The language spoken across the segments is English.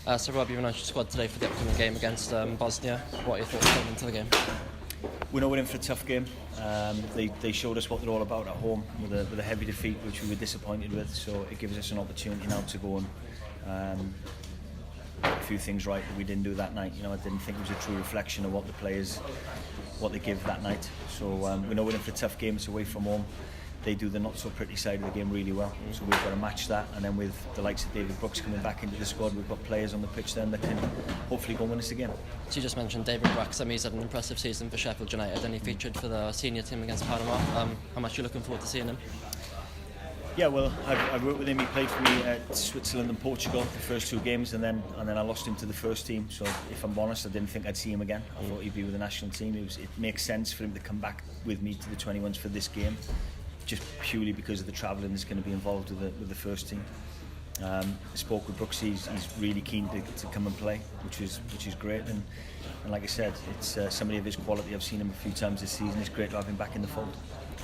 So Rob, you've announced your squad today for the upcoming game against Bosnia. What are your thoughts going into the game? We know we're in for a tough game. They showed us what they're all about at home with a heavy defeat, which we were disappointed with. So it gives us an opportunity now to go and a few things right that we didn't do that night. You know, I didn't think it was a true reflection of what the players, what they give that night. So we know we're in for a tough game. It's away from home. They do the not so pretty side of the game really well. So we've got to match that, and then with the likes of David Brooks coming back into the squad, we've got players on the pitch then that can hopefully go and win us the game. So you just mentioned David Brooks. He's had an impressive season for Sheffield United, and he featured for the senior team against Panama. How much are you looking forward to seeing him? Yeah, well, I've worked with him. He played for me at Switzerland and Portugal the first two games, and then I lost him to the first team. So if I'm honest, I didn't think I'd see him again. I thought he'd be with the national team. It makes sense for him to come back with me to the 21s for this game, just purely because of the travelling that's going to be involved with the first team. I spoke with Brooks. He's really keen to come and play, which is great. And like I said, it's somebody of his quality. I've seen him a few times this season. It's great to have him back in the fold.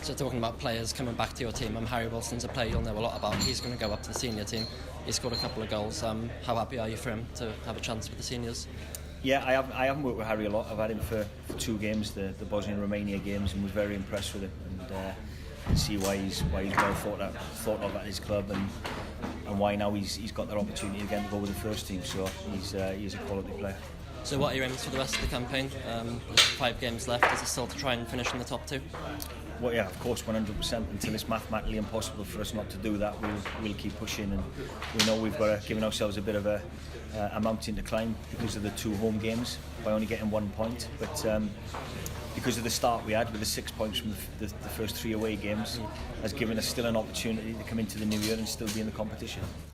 So talking about players coming back to your team, Harry Wilson's a player you'll know a lot about. He's going to go up to the senior team. He scored a couple of goals. How happy are you for him to have a chance with the seniors? Yeah, I haven't worked with Harry a lot. I've had him for two games, the Bosnia and Romania games, and was very impressed with him. And see why he's well thought of at his club, and why now he's got that opportunity again to go with the first team. So he's a quality player. So what are your aims for the rest of the campaign? There's 5 games left. Is it still to try and finish in the top 2? Well, yeah, of course, 100%. Until it's mathematically impossible for us not to do that, we'll keep pushing, and we know we've got to give ourselves a bit of a mountain to climb because of the 2 home games by only getting 1 point. But because of the start we had with the 6 points from the first 3 away games, has given us still an opportunity to come into the new year and still be in the competition.